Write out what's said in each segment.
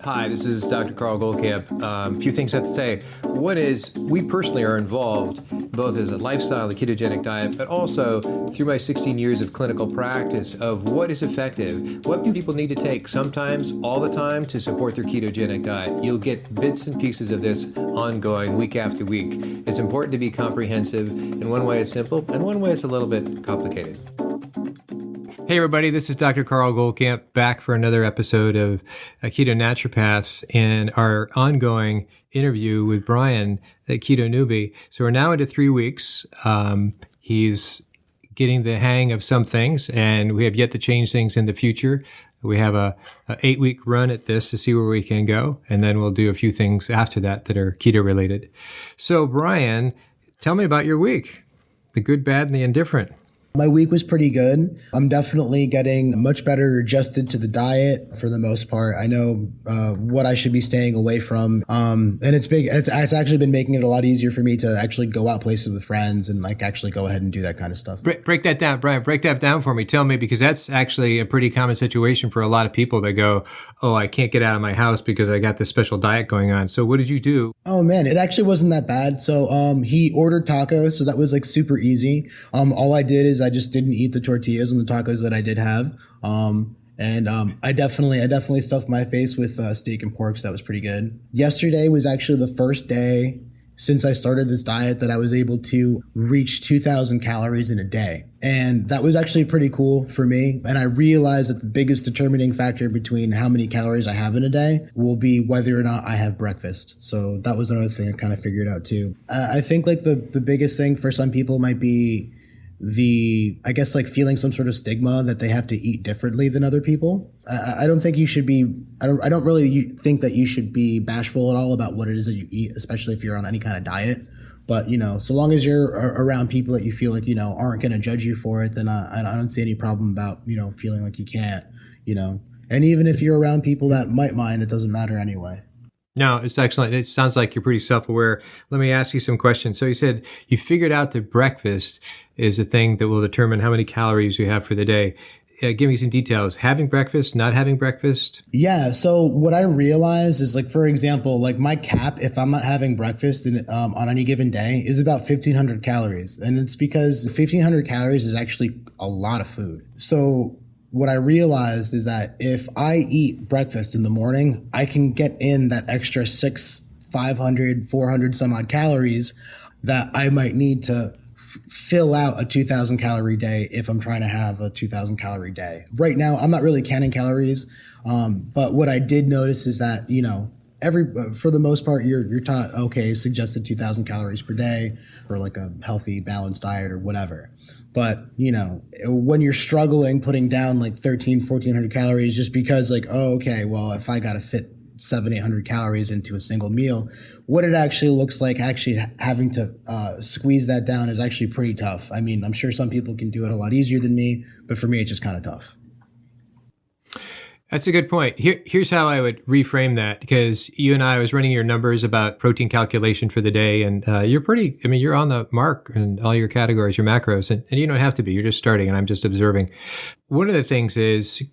Hi, this is Dr. Carl Goldkamp. A few things I have to say. One is, we personally are involved both as a lifestyle, the ketogenic diet, but also through my 16 years of clinical practice of what is effective. What do people need to take sometimes, all the time, to support their ketogenic diet? You'll get bits and pieces of this ongoing week after week. It's important to be comprehensive. In one way it's simple, and one way it's a little bit complicated. Hey everybody, this is Dr. Carl Goldkamp back for another episode of Keto Naturopath and our ongoing interview with Brian at Keto Newbie. So we're now into 3 weeks. He's getting the hang of some things and we have yet to change things in the future. We have a 8-week run at this to see where we can go. And then we'll do a few things after that that are keto related. So Brian, tell me about your week, the good, bad, and the indifferent. My week was pretty good. I'm definitely getting much better adjusted to the diet for the most part. I know what I should be staying away from. And it's big. It's actually been making it a lot easier for me to actually go out places with friends and like actually go ahead and do that kind of stuff. Break that down, Brian. Break that down for me. Tell me, because that's actually a pretty common situation for a lot of people that go, oh, I can't get out of my house because I got this special diet going on. So what did you do? Oh man, it actually wasn't that bad. So he ordered tacos. So that was like super easy. All I did is I just didn't eat the tortillas and the tacos that I did have. I definitely stuffed my face with steak and pork. So that was pretty good. Yesterday was actually the first day since I started this diet that I was able to reach 2,000 calories in a day. And that was actually pretty cool for me. And I realized that the biggest determining factor between how many calories I have in a day will be whether or not I have breakfast. So that was another thing I kind of figured out too. I think like the biggest thing for some people might be I guess like feeling some sort of stigma that they have to eat differently than other people. I don't think you should be, I don't really think that you should be bashful at all about what it is that you eat, especially if you're on any kind of diet. But, so long as you're around people that you feel like, aren't going to judge you for it, then I don't see any problem about, feeling like you can't, and even if you're around people that might mind, it doesn't matter anyway. No, it's excellent. It sounds like you're pretty self-aware. Let me ask you some questions. So you said you figured out that breakfast is the thing that will determine how many calories you have for the day. Give me some details. Having breakfast, not having breakfast? Yeah. So what I realized is, like, for example, like my cap, if I'm not having breakfast on any given day, is about 1,500 calories. And it's because 1,500 calories is actually a lot of food. So what I realized is that if I eat breakfast in the morning, I can get in that extra 500, 400 some odd calories that I might need to fill out a 2,000 calorie day if I'm trying to have a 2,000 calorie day. Right now, I'm not really counting calories, but what I did notice is that, for the most part, you're taught, okay, suggested 2,000 calories per day for like a healthy, balanced diet or whatever. But, when you're struggling putting down like 1,400 calories just because like, oh, okay, well, if I got to fit 700-800 calories into a single meal, what it actually looks like actually having to squeeze that down is actually pretty tough. I mean, I'm sure some people can do it a lot easier than me, but for me, it's just kind of tough. That's a good point. Here's how I would reframe that, because you and I was running your numbers about protein calculation for the day, and you're on the mark in all your categories, your macros, and you don't have to be. You're just starting, and I'm just observing. One of the things is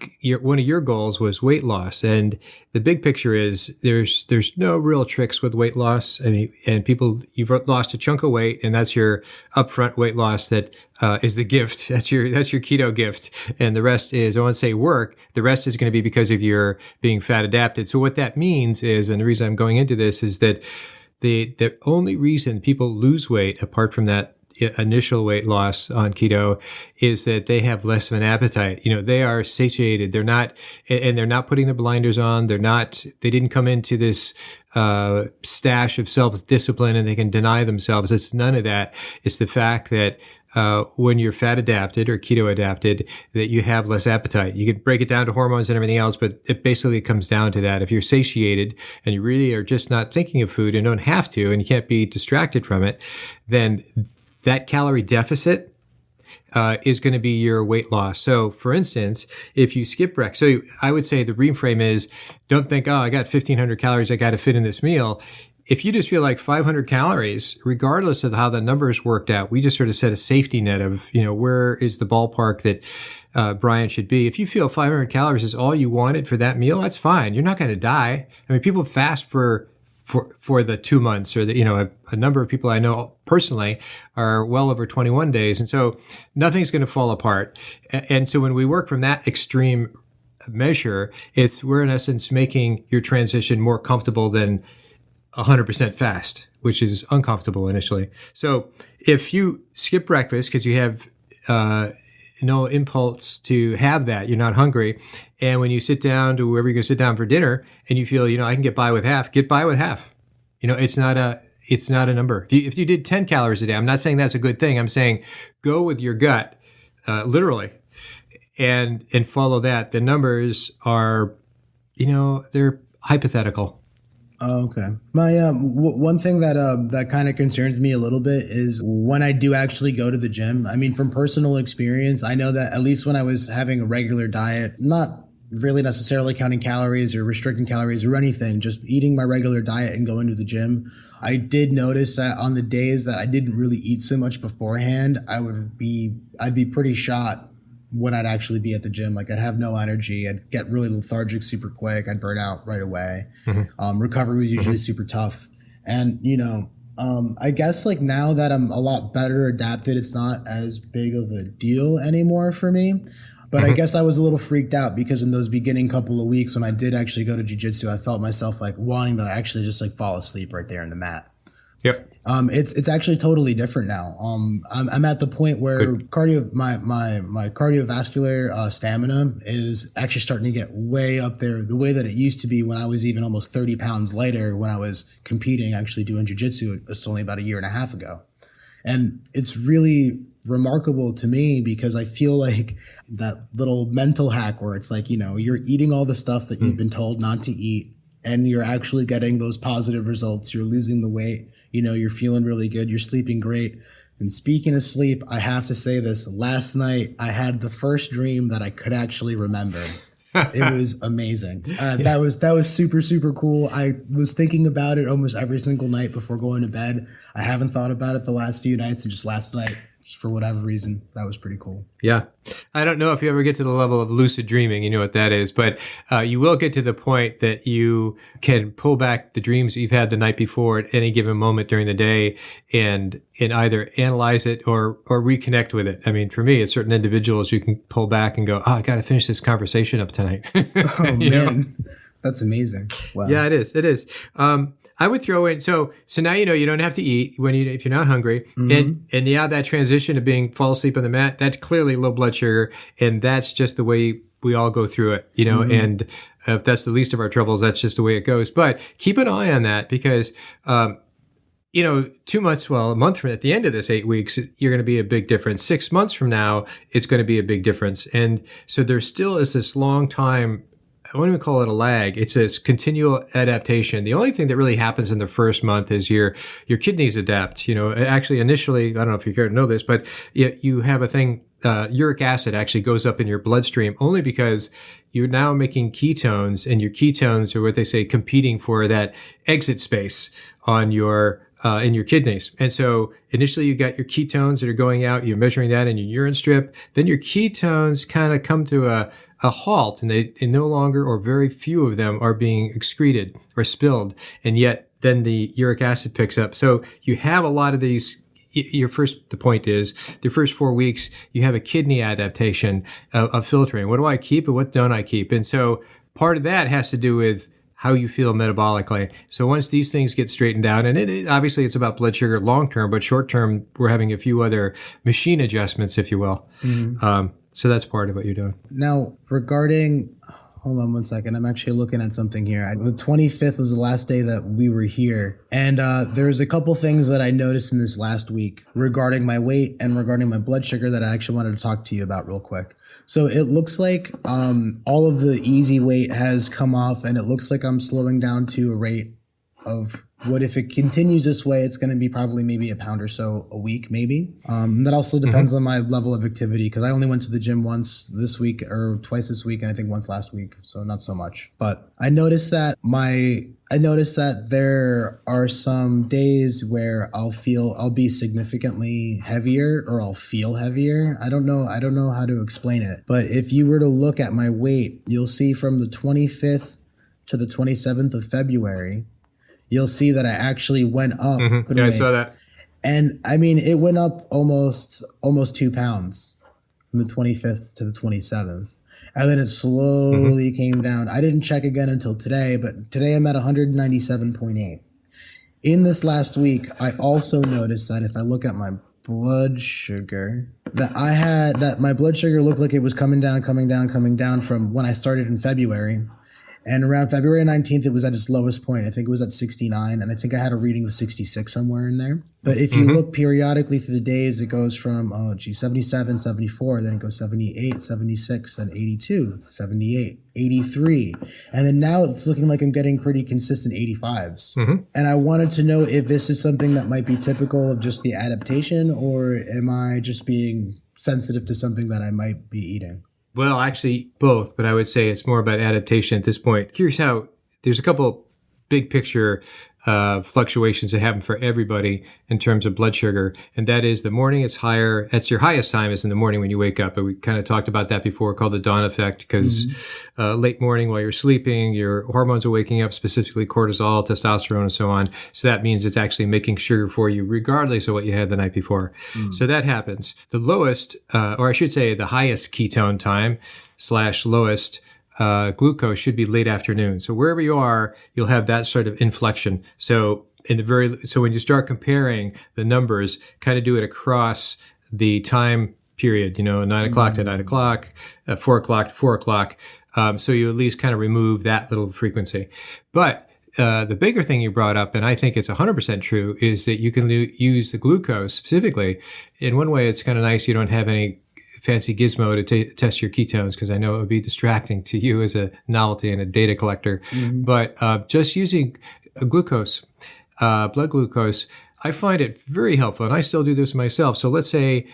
one of your goals was weight loss, and the big picture is there's no real tricks with weight loss. I mean, and you've lost a chunk of weight, and that's your upfront weight loss that is the gift. That's your keto gift, and the rest is, I won't say work. The rest is going to be because of your being fat adapted. So what that means is, and the reason I'm going into this is that the only reason people lose weight, apart from that initial weight loss on keto, is that they have less of an appetite. They are satiated. They're not putting the blinders on. They didn't come into this stash of self-discipline and they can deny themselves. It's none of that. It's the fact that when you're fat adapted or keto adapted, that you have less appetite. You can break it down to hormones and everything else, but it basically comes down to that. If you're satiated and you really are just not thinking of food and don't have to, and you can't be distracted from it, then that calorie deficit is going to be your weight loss. So for instance, if you skip breakfast, so I would say the reframe is, don't think, oh, I got 1,500 calories I got to fit in this meal. if you just feel like 500 calories, regardless of how the numbers worked out, we just sort of set a safety net of, where is the ballpark that Brian should be. If you feel 500 calories is all you wanted for that meal, that's fine. You're not going to die. I mean, people fast for the 2 months, or a number of people I know personally are well over 21 days. And so nothing's going to fall apart. And so when we work from that extreme measure, we're in essence making your transition more comfortable than 100% fast, which is uncomfortable initially. So if you skip breakfast because you have no impulse to have that, you're not hungry, and when you sit down to wherever you're going to sit down for dinner and you feel, I can get by with half, get by with half. It's not a number. If you did 10 calories a day, I'm not saying that's a good thing. I'm saying go with your gut, literally, and follow that. The numbers are, they're hypothetical. Oh, okay. My one thing that kind of concerns me a little bit is when I do actually go to the gym. I mean, from personal experience, I know that at least when I was having a regular diet, not really necessarily counting calories or restricting calories or anything, just eating my regular diet and going to the gym, I did notice that on the days that I didn't really eat so much beforehand, I'd be pretty shot when I'd actually be at the gym. Like, I'd have no energy. I'd get really lethargic super quick. I'd burn out right away. Recovery was usually super tough. And, I guess like now that I'm a lot better adapted, it's not as big of a deal anymore for me. But I guess I was a little freaked out because in those beginning couple of weeks when I did actually go to jiu-jitsu, I felt myself like wanting to actually just like fall asleep right there in the mat. Yep. It's actually totally different now. I'm at the point where my cardiovascular stamina is actually starting to get way up there, the way that it used to be when I was even almost 30 pounds lighter when I was competing, actually doing jiu-jitsu. It was only about a year and a half ago. And it's really remarkable to me because I feel like that little mental hack where it's like, you're eating all the stuff that you've been told not to eat and you're actually getting those positive results. You're losing the weight. You're feeling really good. You're sleeping great. And speaking of sleep, I have to say this. Last night, I had the first dream that I could actually remember. It was amazing. That was super, super cool. I was thinking about it almost every single night before going to bed. I haven't thought about it the last few nights, and just last night, for whatever reason, that was pretty cool. Yeah. I don't know if you ever get to the level of lucid dreaming, you know what that is, but you will get to the point that you can pull back the dreams that you've had the night before at any given moment during the day and either analyze it or reconnect with it. I mean, for me, it's certain individuals you can pull back and go, I got to finish this conversation up tonight. Oh, man. That's amazing. Wow. Yeah, it is. It is. I would throw in, so now you don't have to eat if you're not hungry. And that transition of fall asleep on the mat, that's clearly low blood sugar. And that's just the way we all go through it, and if that's the least of our troubles, that's just the way it goes. But keep an eye on that because, 2 months, a month from at the end of this 8 weeks, you're going to be a big difference. 6 months from now, it's going to be a big difference. And so there still is this long time, I wouldn't even call it a lag. It's this continual adaptation. The only thing that really happens in the first month is your kidneys adapt. Actually, initially, I don't know if you care to know this, but you have a thing, uric acid actually goes up in your bloodstream only because you're now making ketones, and your ketones are what they say competing for that exit space on your in your kidneys. And so initially you got your ketones that are going out, you're measuring that in your urine strip. Then your ketones kind of come to a halt, and they no longer, or very few of them, are being excreted or spilled. And yet then the uric acid picks up. So you have a lot of these. The point is, the first 4 weeks, you have a kidney adaptation of filtering. What do I keep and what don't I keep? And so part of that has to do with how you feel metabolically. So once these things get straightened out, and obviously it's about blood sugar long term, but short term, we're having a few other machine adjustments, if you will. So that's part of what you're doing. Now, regarding, hold on one second. I'm actually looking at something here. The 25th was the last day that we were here. And there's a couple things that I noticed in this last week regarding my weight and regarding my blood sugar that I actually wanted to talk to you about real quick. So it looks like all of the easy weight has come off, and it looks like I'm slowing down to a rate of what if it continues this way, it's going to be probably maybe a pound or so a week, maybe. That also depends on my level of activity, because I only went to the gym once this week or twice this week, and I think once last week, so not so much. But I noticed that there are some days where I'll be significantly heavier, or I'll feel heavier. I don't know how to explain it. But if you were to look at my weight, you'll see from the 25th to the 27th of February, you'll see that I actually went up. Yeah, I saw that. And I mean, it went up almost 2 pounds from the 25th to the 27th. And then it slowly came down. I didn't check again until today, but today I'm at 197.8. In this last week, I also noticed that if I look at my blood sugar, that my blood sugar looked like it was coming down from when I started in February. And around February 19th, it was at its lowest point. I think it was at 69, and I think I had a reading of 66 somewhere in there. But if you look periodically through the days, it goes from, 77, 74, then it goes 78, 76, and 82, 78, 83. And then now it's looking like I'm getting pretty consistent 85s. And I wanted to know if this is something that might be typical of just the adaptation, or am I just being sensitive to something that I might be eating? Well, actually, both, but I would say it's more about adaptation at this point. Curious how there's a couple big picture fluctuations that happen for everybody in terms of blood sugar, and that is the morning is higher. That's your highest time is in the morning when you wake up. But we kind of talked about that before, called the dawn effect, because late morning while you're sleeping, your hormones are waking up, specifically cortisol, testosterone, and so on. So that means it's actually making sugar for you regardless of what you had the night before. So that happens. The lowest, or I should say the highest ketone time / lowest glucose should be late afternoon. So wherever you are, you'll have that sort of inflection. So when you start comparing the numbers, kind of do it across the time period, 9 o'clock to 9 o'clock, 4 o'clock to 4 o'clock. So you at least kind of remove that little frequency. But the bigger thing you brought up, and I think it's 100% true, is that you can use the glucose specifically. In one way, it's kind of nice you don't have any fancy gizmo to test your ketones, because I know it would be distracting to you as a novelty and a data collector. But just using glucose, blood glucose, I find it very helpful, and I still do this myself. So let's say,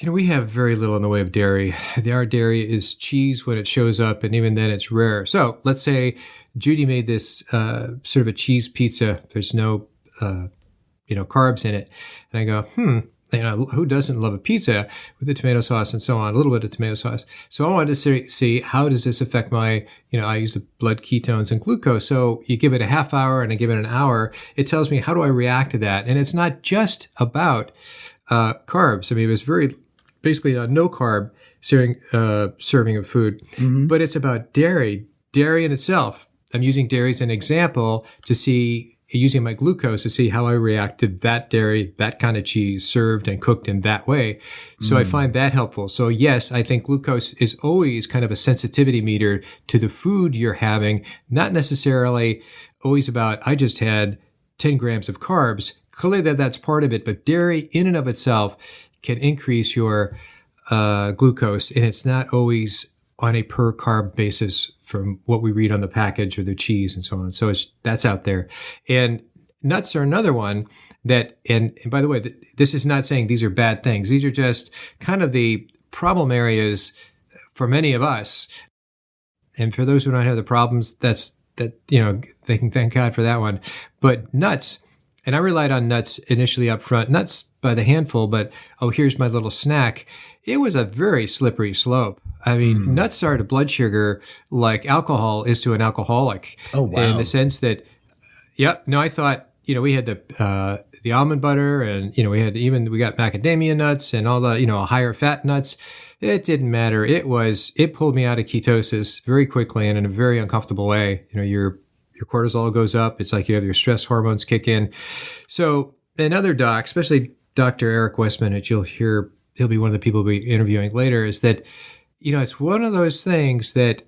we have very little in the way of dairy. Our dairy is cheese when it shows up, and even then it's rare. So let's say Judi made this sort of a cheese pizza. There's no, carbs in it. And I go, who doesn't love a pizza with the tomato sauce and so on, a little bit of tomato sauce. So I wanted to see how does this affect my, I use the blood ketones and glucose. So you give it a half hour and I give it an hour. It tells me how do I react to that. And it's not just about carbs. I mean, it was basically a no carb serving of food, but it's about dairy in itself. I'm using dairy as an example to see, using my glucose to see how I react to that dairy, that kind of cheese served and cooked in that way. So I find that helpful. So yes, I think glucose is always kind of a sensitivity meter to the food you're having, not necessarily always about, I just had 10 grams of carbs. Clearly that's part of it, but dairy in and of itself can increase your glucose, and it's not always on a per carb basis from what we read on the package or the cheese and so on. So that's out there. And nuts are another one that, and by the way, this is not saying these are bad things. These are just kind of the problem areas for many of us. And for those who don't have the problems, they can thank God for that one. But nuts, and I relied on nuts initially up front, nuts by the handful, but here's my little snack. It was a very slippery slope. I mean, nuts are to blood sugar like alcohol is to an alcoholic. Oh, wow. In the sense that, I thought, we had the almond butter, and, we got macadamia nuts and all the, higher fat nuts. It didn't matter. It pulled me out of ketosis very quickly and in a very uncomfortable way. Your cortisol goes up. It's like you have your stress hormones kick in. So another doc, especially Dr. Eric Westman, which you'll hear, he'll be one of the people we'll be interviewing later, is that, it's one of those things that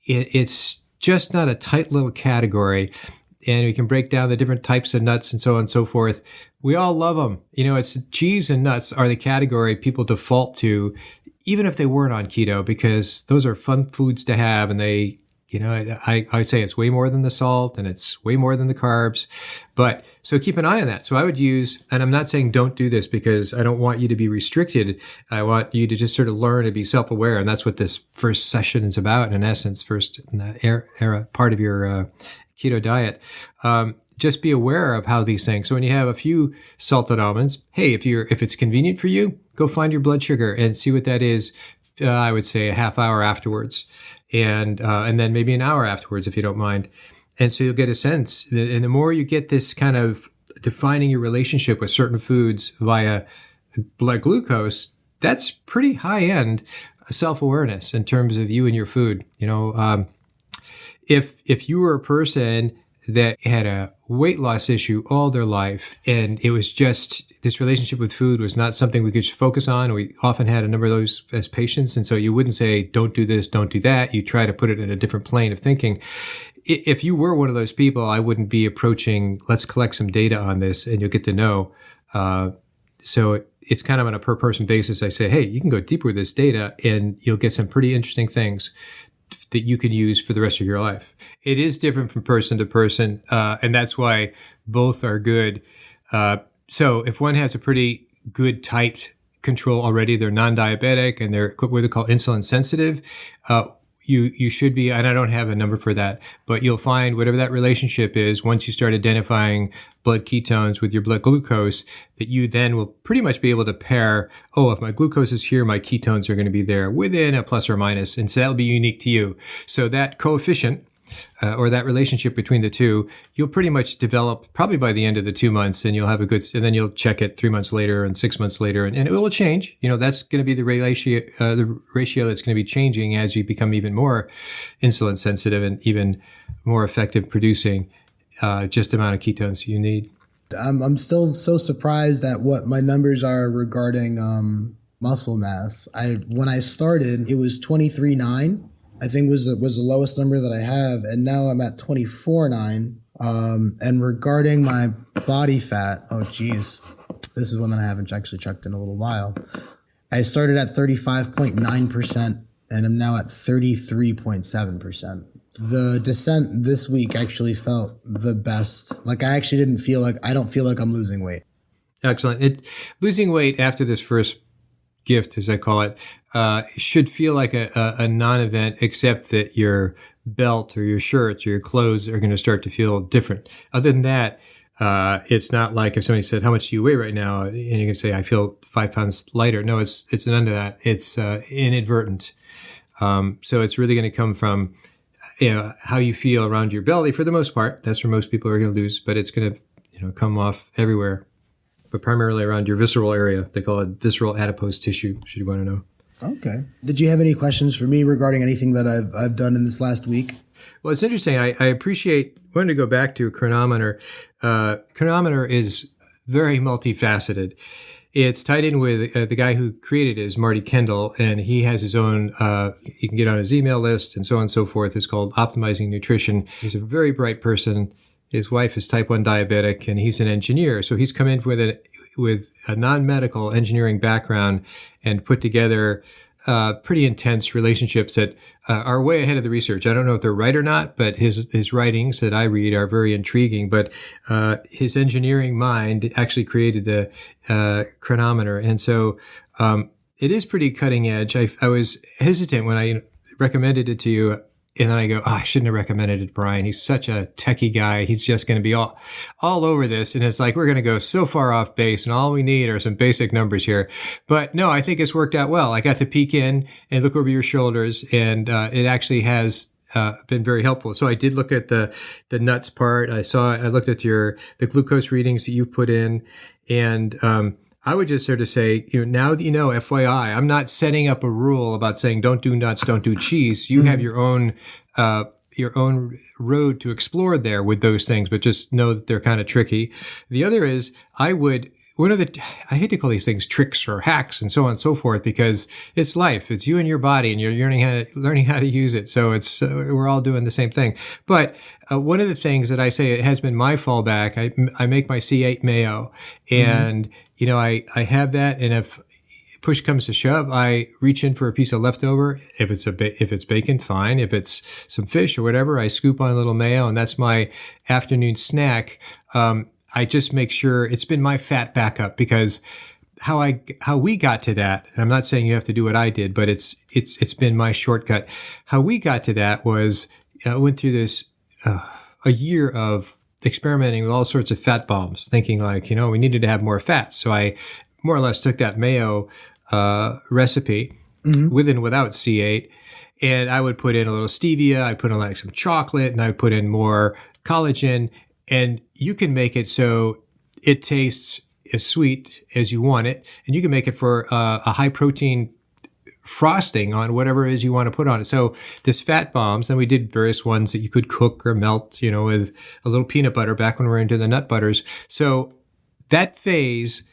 it's just not a tight little category, and we can break down the different types of nuts and so on and so forth. We all love them. It's cheese and nuts are the category people default to, even if they weren't on keto, because those are fun foods to have, and they I'd say it's way more than the salt and it's way more than the carbs. But so keep an eye on that. So I would use, and I'm not saying don't do this because I don't want you to be restricted. I want you to just sort of learn to be self-aware. And that's what this first session is about, in essence, first era part of your keto diet. Just be aware of how these things. So when you have a few salted almonds, hey, if it's convenient for you, go find your blood sugar and see what that is. I would say a half hour afterwards, and then maybe an hour afterwards if you don't mind. And so you'll get a sense. And the more you get this kind of defining your relationship with certain foods via blood glucose, that's pretty high end self-awareness in terms of you and your food. If you were a person that had a weight loss issue all their life, and it was just this relationship with food was not something we could just focus on. We often had a number of those as patients. And so you wouldn't say, don't do this, don't do that. You try to put it in a different plane of thinking. If you were one of those people, I wouldn't be approaching, let's collect some data on this and you'll get to know. So it's kind of on a per person basis. I say, hey, you can go deeper with this data and you'll get some pretty interesting things that you can use for the rest of your life. It is different from person to person, and that's why both are good. So if one has a pretty good, tight control already, they're non-diabetic and they're what we call insulin sensitive, you should be, and I don't have a number for that, but you'll find whatever that relationship is, once you start identifying blood ketones with your blood glucose, that you then will pretty much be able to pair, if my glucose is here, my ketones are going to be there within a plus or minus. And so that'll be unique to you. So that coefficient, or that relationship between the two, you'll pretty much develop probably by the end of the 2 months, and you'll have and then you'll check it 3 months later and 6 months later, and it will change. That's going to be the ratio that's going to be changing as you become even more insulin sensitive and even more effective producing just the amount of ketones you need. I'm still so surprised at what my numbers are regarding muscle mass. When I started, it was 23.9. I think was the lowest number that I have, and now I'm at 24.9. And regarding my body fat, this is one that I haven't actually checked in a little while. I started at 35.9%, and I'm now at 33.7%. The descent this week actually felt the best. Like I actually I don't feel like I'm losing weight. Excellent. Losing weight after this first gift, as I call it, should feel like a non-event, except that your belt or your shirts or your clothes are going to start to feel different. Other than that, it's not like if somebody said, how much do you weigh right now? And you can say, I feel 5 pounds lighter. No, it's none of that. It's inadvertent. So it's really going to come from how you feel around your belly for the most part. That's where most people are going to lose, but it's going to come off everywhere, but primarily around your visceral area. They call it visceral adipose tissue, should you want to know. Okay. Did you have any questions for me regarding anything that I've done in this last week? Well, it's interesting. I wanted to go back to Chronometer. Chronometer is very multifaceted. It's tied in with the guy who created it is Marty Kendall, and he has his own, you can get on his email list and so on and so forth. It's called Optimizing Nutrition. He's a very bright person. His wife is type 1 diabetic, and he's an engineer. So he's come in with a non-medical engineering background and put together pretty intense relationships that are way ahead of the research. I don't know if they're right or not, but his writings that I read are very intriguing. But his engineering mind actually created the chronometer. And so it is pretty cutting edge. I was hesitant when I recommended it to you. And then I go, I shouldn't have recommended it to Brian. He's such a techie guy. He's just going to be all over this. And it's like, we're going to go so far off base, and all we need are some basic numbers here. But no, I think it's worked out well. I got to peek in and look over your shoulders, and it actually has been very helpful. So I did look at the nuts part. I looked at the glucose readings that you've put in, and I would just sort of say, now that FYI, I'm not setting up a rule about saying don't do nuts, don't do cheese. You have your own road to explore there with those things, but just know that they're kind of tricky. The other is I hate to call these things tricks or hacks and so on and so forth, because it's life. It's you and your body, and you're learning how to use it. So we're all doing the same thing. But one of the things that I say, it has been my fallback. I make my C8 mayo, and I have that, and if push comes to shove, I reach in for a piece of leftover. If it's bacon, fine. If it's some fish or whatever, I scoop on a little mayo, and that's my afternoon snack. I just make sure it's been my fat backup, because how we got to that, and I'm not saying you have to do what I did, but it's been my shortcut. How we got to that was I went through this a year of experimenting with all sorts of fat bombs, thinking like, we needed to have more fat. So I more or less took that mayo recipe with and without C8, and I would put in a little stevia, I put in like some chocolate, and I would put in more collagen, and you can make it so it tastes as sweet as you want it, and you can make it for a high protein frosting on whatever it is you want to put on it. So this fat bombs, and we did various ones that you could cook or melt, with a little peanut butter back when we were into the nut butters. So that phase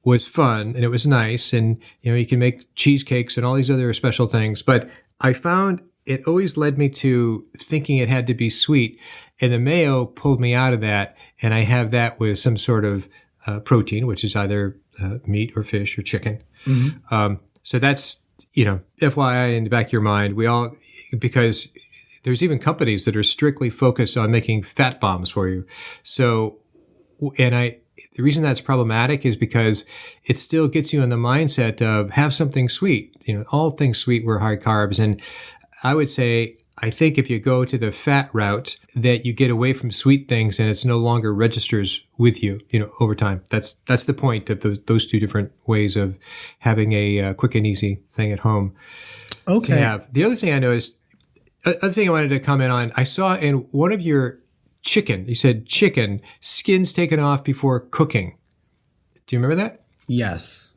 was fun and it was nice, and you can make cheesecakes and all these other special things. But I found it always led me to thinking it had to be sweet, and the mayo pulled me out of that. And I have that with some sort of protein, which is either meat or fish or chicken. So that's, FYI in the back of your mind, because there's even companies that are strictly focused on making fat bombs for you. So, the reason that's problematic is because it still gets you in the mindset of have something sweet. All things sweet were high carbs. And I would say, I think if you go to the fat route, that you get away from sweet things and it's no longer registers with you, over time. That's the point of those two different ways of having a quick and easy thing at home. Okay. The other thing I noticed, other thing I wanted to comment on, I saw in one of your chicken, you said chicken, skins taken off before cooking. Do you remember that? Yes.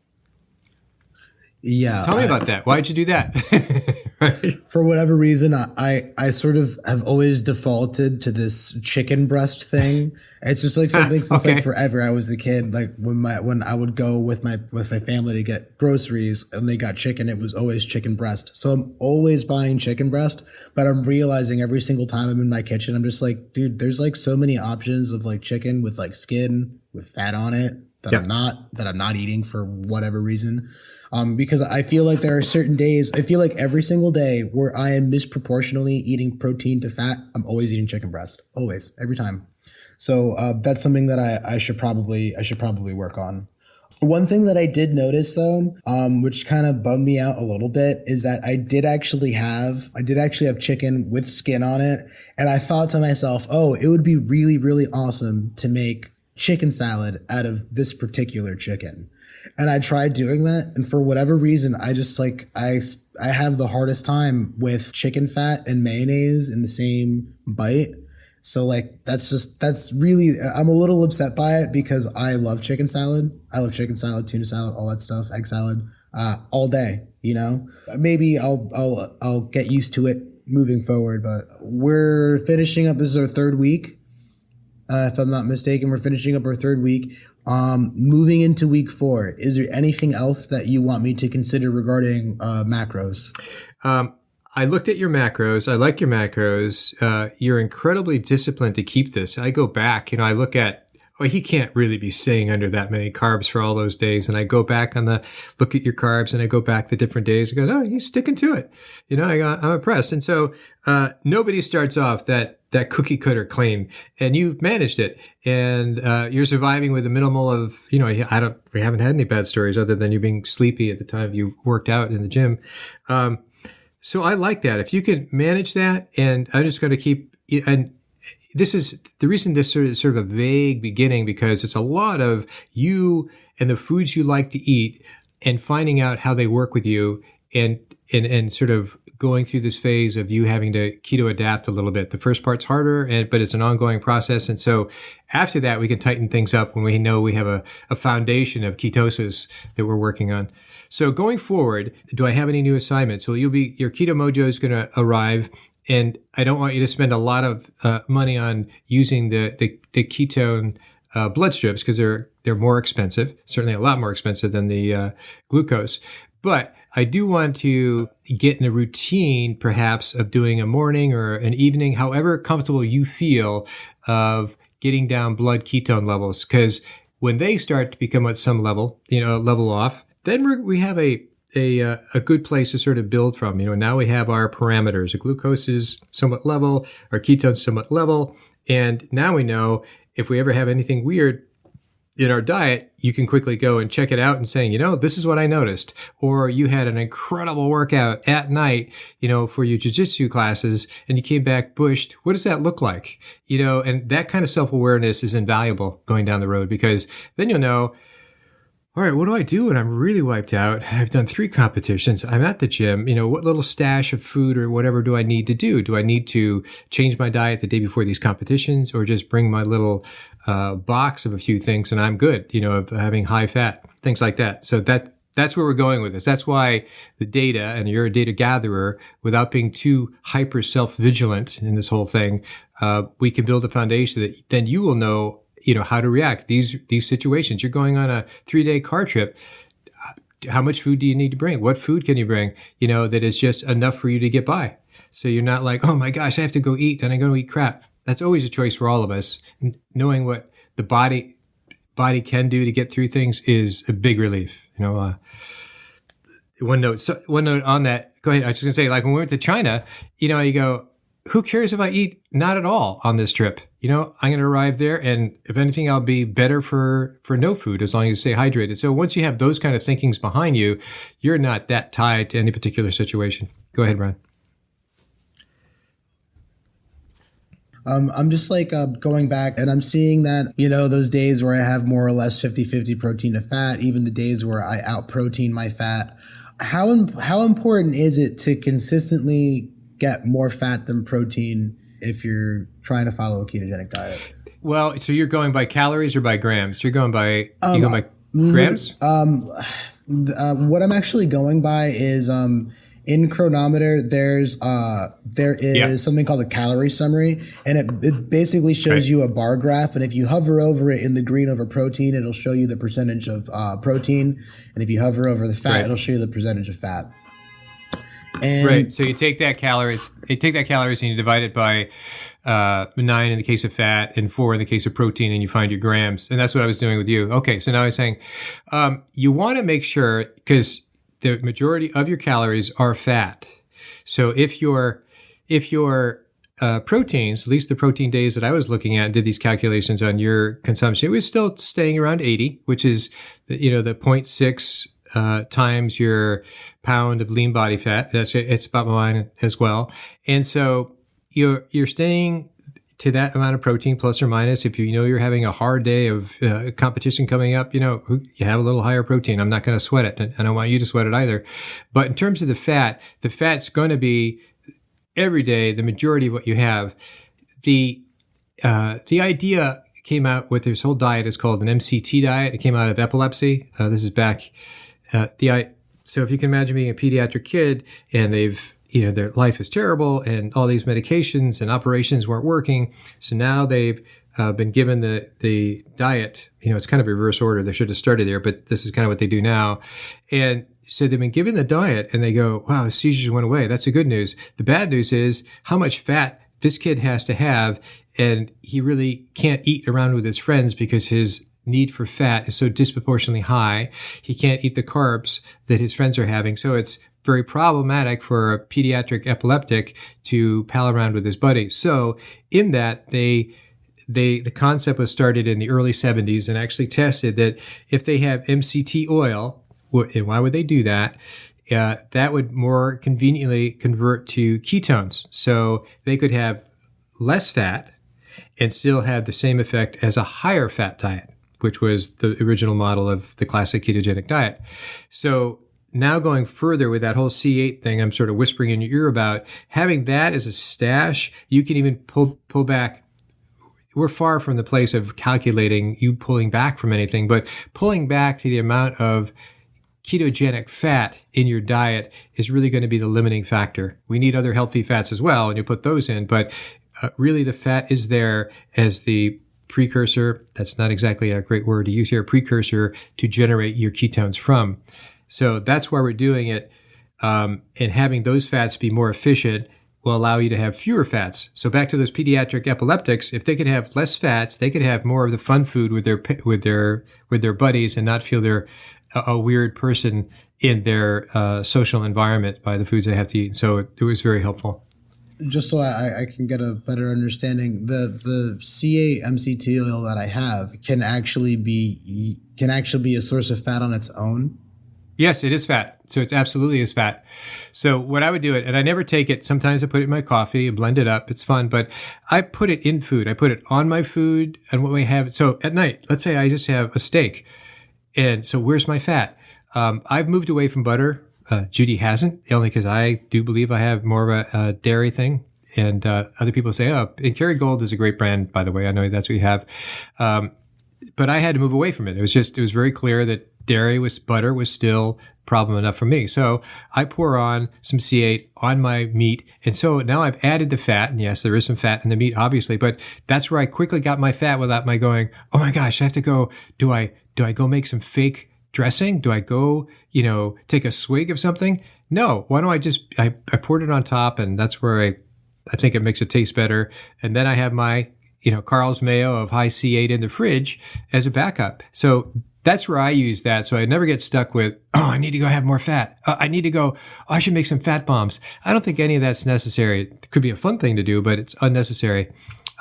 Yeah. Tell me about that. Why'd you do that? Right. For whatever reason, I sort of have always defaulted to this chicken breast thing. It's just like something since like forever. I was the kid, like when I would go with my family to get groceries and they got chicken, it was always chicken breast. So I'm always buying chicken breast, but I'm realizing every single time I'm in my kitchen, I'm just like, dude, there's like so many options of like chicken with like skin with fat on it that I'm not eating for whatever reason. Because I feel like there are certain days, I feel like every single day where I am misproportionately eating protein to fat, I'm always eating chicken breast. Always, every time. So that's something that I should probably work on. One thing that I did notice though, which kind of bummed me out a little bit, is that I did actually have chicken with skin on it. And I thought to myself, oh, it would be really, really awesome to make chicken salad out of this particular chicken. And I tried doing that, and for whatever reason, I just like I have the hardest time with chicken fat and mayonnaise in the same bite. So like that's really, I'm a little upset by it because I love chicken salad. I love chicken salad, tuna salad, all that stuff, egg salad, all day. Maybe I'll get used to it moving forward. But we're finishing up. This is our third week. If I'm not mistaken, we're finishing up our third week. Moving into week 4, is there anything else that you want me to consider regarding macros? I looked at your macros. I like your macros. You're incredibly disciplined to keep this. I go back, I look at, he can't really be staying under that many carbs for all those days. And I go back look at your carbs, and I go back the different days and go, no, he's sticking to it. I'm impressed. And so nobody starts off that cookie cutter clean, and you've managed it, and you're surviving with a minimal of, we haven't had any bad stories other than you being sleepy at the time you worked out in the gym. So I like that. If you can manage that, and I'm just going to keep, and this is the reason this is sort of a vague beginning, because it's a lot of you and the foods you like to eat and finding out how they work with you, and sort of going through this phase of you having to keto adapt a little bit. The first part's harder, but it's an ongoing process. And so after that, we can tighten things up when we know we have a foundation of ketosis that we're working on. So going forward, do I have any new assignments? Well, your Keto Mojo is going to arrive, and I don't want you to spend a lot of money on using the ketone blood strips, because they're more expensive, certainly a lot more expensive than the glucose. But I do want to get in a routine, perhaps, of doing a morning or an evening, however comfortable you feel, of getting down blood ketone levels. Because when they start to become at some level, level off, then we have a a good place to sort of build from. Now we have our parameters. The glucose is somewhat level, our ketones somewhat level, and now we know if we ever have anything weird in our diet, you can quickly go and check it out and saying, this is what I noticed. Or you had an incredible workout at night, for your jiu-jitsu classes, and you came back bushed. What does that look like? And that kind of self-awareness is invaluable going down the road, because then you'll know, all right, what do I do when I'm really wiped out? I've done 3 competitions. I'm at the gym. What little stash of food or whatever do I need to do? Do I need to change my diet the day before these competitions, or just bring my little box of a few things and I'm good, of having high fat, things like that. So that's where we're going with this. That's why the data, and you're a data gatherer, without being too hyper self-vigilant in this whole thing, we can build a foundation that then you will know how to react these situations. You're going on a 3-day car trip. How much food do you need to bring? What food can you bring, that is just enough for you to get by? So you're not like, oh my gosh, I have to go eat and I'm going to eat crap. That's always a choice for all of us. Knowing what the body can do to get through things is a big relief. One note on that. Go ahead. I was just gonna say, like when we went to China, you go, who cares if I eat? Not at all on this trip. I'm going to arrive there, and if anything, I'll be better for no food as long as you stay hydrated. So once you have those kind of thinkings behind you, you're not that tied to any particular situation. Go ahead, Ron. I'm just going back, and I'm seeing that, those days where I have more or less 50-50 protein to fat, even the days where I out protein my fat. How important is it to consistently get more fat than protein if you're trying to follow a ketogenic diet? Well, so you're going by calories or by grams? You're going by grams? What I'm actually going by is in Chronometer, there is something called a calorie summary, and it basically shows you a bar graph. And if you hover over it in the green over protein, it'll show you the percentage of protein. And if you hover over the fat, it'll show you the percentage of fat. And so you take that calories and you divide it by 9 in the case of fat and 4 in the case of protein, and you find your grams. And that's what I was doing with you. Okay, so now I'm saying you want to make sure, because the majority of your calories are fat. So if your proteins, at least the protein days that I was looking at, did these calculations on your consumption, it was still staying around 80, which is the 0.6 times your pound of lean body fat. It's about mine as well. And so you're staying to that amount of protein, plus or minus. If you're having a hard day of competition coming up, you have a little higher protein. I'm not going to sweat it, and I don't want you to sweat it either. But in terms of the fat's going to be every day the majority of what you have. The idea came out with this whole diet is called an MCT diet. It came out of epilepsy. This is back. So if you can imagine being a pediatric kid and they've, their life is terrible and all these medications and operations weren't working. So now they've been given the diet, it's kind of reverse order. They should have started there, but this is kind of what they do now. And so they've been given the diet and they go, wow, the seizures went away. That's the good news. The bad news is how much fat this kid has to have, and he really can't eat around with his friends because his need for fat is so disproportionately high. He can't eat the carbs that his friends are having. So it's very problematic for a pediatric epileptic to pal around with his buddies. So in that, the concept was started in the early 70s and actually tested that if they have MCT oil, and why would they do that? That would more conveniently convert to ketones. So they could have less fat and still have the same effect as a higher fat diet, which was the original model of the classic ketogenic diet. So now going further with that whole C8 thing I'm sort of whispering in your ear about, having that as a stash, you can even pull back. We're far from the place of calculating you pulling back from anything, but pulling back to the amount of ketogenic fat in your diet is really going to be the limiting factor. We need other healthy fats as well, and you put those in, but really the fat is there as the precursor. That's not exactly a great word to use here, precursor to generate your ketones from. So that's why we're doing it. And having those fats be more efficient will allow you to have fewer fats. So back to those pediatric epileptics, if they could have less fats, they could have more of the fun food with their buddies and not feel they're a weird person, in their social environment by the foods they have to eat. So it was very helpful. Just so I can get a better understanding, the C8 MCT oil that I have can actually be a source of fat on its own. Yes, it is fat. So it's absolutely is fat. So what I would do it, and I never take it. Sometimes I put it in my coffee, blend it up. It's fun, but I put it in food. I put it on my food and what we have. So at night, let's say I just have a steak. And so where's my fat? I've moved away from butter. Judi hasn't, only because I do believe I have more of a dairy thing. And other people say, oh, and Kerrygold is a great brand, by the way. I know that's what you have. But I had to move away from it. It was very clear that butter was still problem enough for me. So I pour on some C8 on my meat. And so now I've added the fat. And yes, there is some fat in the meat, obviously, but that's where I quickly got my fat without my going, oh my gosh, I have to go, do I go make some fake dressing? Do I go, take a swig of something? No. Why don't I poured it on top, and that's where I think it makes it taste better. And then I have my, Carl's Mayo of high C8 in the fridge as a backup. So that's where I use that. So I never get stuck with, oh, I need to go have more fat. I need to go, I should make some fat bombs. I don't think any of that's necessary. It could be a fun thing to do, but it's unnecessary.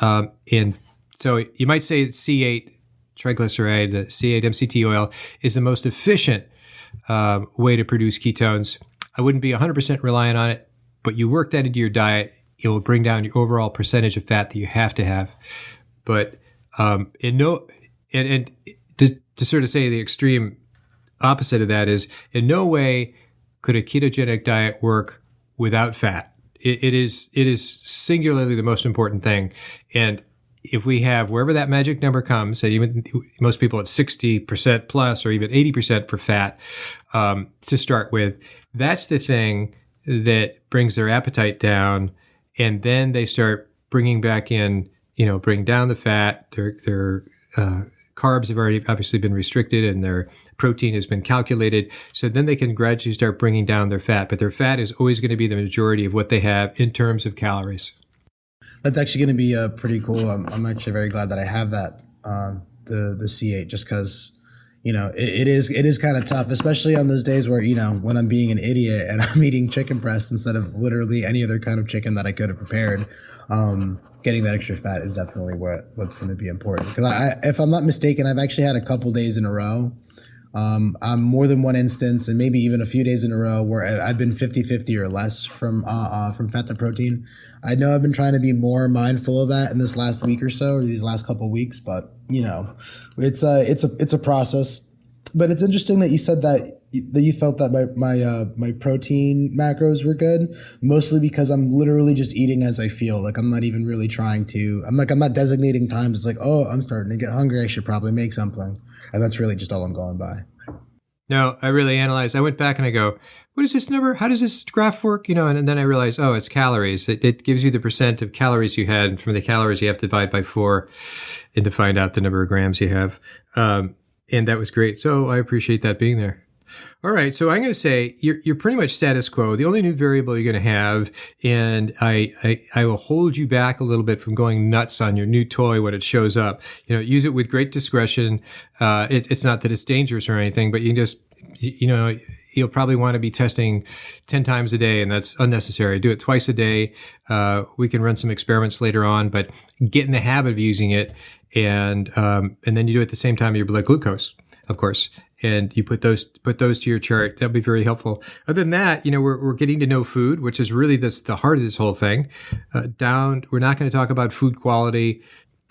And so you might say that C8 triglyceride, the C8 MCT oil, is the most efficient way to produce ketones. I wouldn't be 100% reliant on it, but you work that into your diet, it will bring down your overall percentage of fat that you have to have. But to sort of say the extreme opposite of that is, in no way could a ketogenic diet work without fat. It is singularly the most important thing. And if we have wherever that magic number comes, and even most people at 60% plus or even 80% for fat to start with, that's the thing that brings their appetite down. And then they start bringing back in, bring down the fat. Their carbs have already obviously been restricted and their protein has been calculated. So then they can gradually start bringing down their fat. But their fat is always going to be the majority of what they have in terms of calories. That's actually going to be pretty cool. I'm actually very glad that I have that, the C8, just because, it is kind of tough, especially on those days where, when I'm being an idiot and I'm eating chicken breast instead of literally any other kind of chicken that I could have prepared. Getting that extra fat is definitely what's going to be important. Because if I'm not mistaken, I've actually had a couple days in a row. I'm more than one instance, and maybe even a few days in a row, where I've been 50-50 or less from fat to protein. I know I've been trying to be more mindful of that in this last week or so, or these last couple of weeks, but it's a process. But it's interesting that you said that you felt that my protein macros were good, mostly because I'm literally just eating as I feel. Like, I'm not even really trying to. I'm not designating times. It's like, oh, I'm starting to get hungry, I should probably make something, and that's really just all I'm going by. No, I really analyzed. I went back and I go, what is this number? How does this graph work? And then I realized, oh, it's calories. It gives you the percent of calories you had, and from the calories you have to divide by 4 and to find out the number of grams you have. And that was great. So I appreciate that being there. All right. So I'm going to say you're pretty much status quo. The only new variable you're going to have, and I will hold you back a little bit from going nuts on your new toy when it shows up. Use it with great discretion. It's not that it's dangerous or anything, but you can just, you'll probably want to be testing 10 times a day, and that's unnecessary. Do it twice a day. We can run some experiments later on, but get in the habit of using it. And then you do it at the same time your blood glucose, of course, and you put those to your chart. That'd be very helpful. Other than that, we're getting to know food, which is really the heart of this whole thing. We're not going to talk about food quality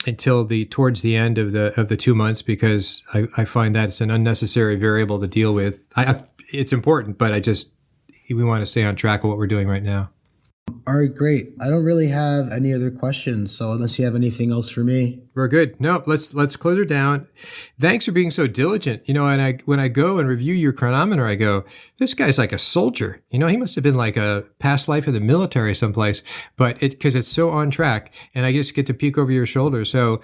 until towards the end of the 2 months, because I find that it's an unnecessary variable to deal with. It's important, but we want to stay on track of what we're doing right now. All right, great. I don't really have any other questions, so unless you have anything else for me. We're good. No, let's close her down. Thanks for being so diligent. And when I go and review your chronometer, I go, this guy's like a soldier. He must have been like a past life in the military someplace, but because it's so on track, and I just get to peek over your shoulder. So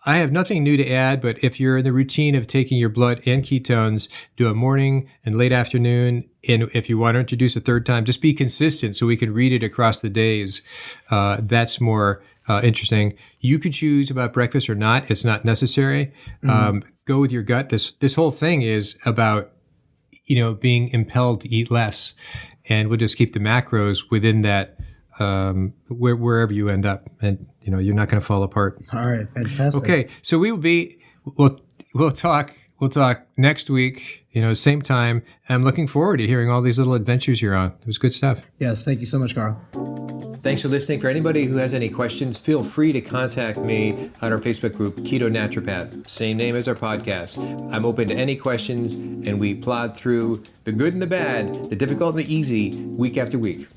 I have nothing new to add, but if you're in the routine of taking your blood and ketones, do a morning and late afternoon. And if you want to introduce a third time, just be consistent so we can read it across the days. That's more interesting. You could choose about breakfast or not. It's not necessary. Go with your gut. This whole thing is about, being impelled to eat less, and we'll just keep the macros within that, wherever you end up, and you're not going to fall apart. All right, fantastic. Okay, so we'll talk next week, same time. I'm looking forward to hearing all these little adventures you're on. It was good stuff. Yes, thank you so much, Carl. Thanks for listening. For anybody who has any questions, feel free to contact me on our Facebook group, Keto Naturopath, same name as our podcast. I'm open to any questions, and we plod through the good and the bad, the difficult and the easy, week after week.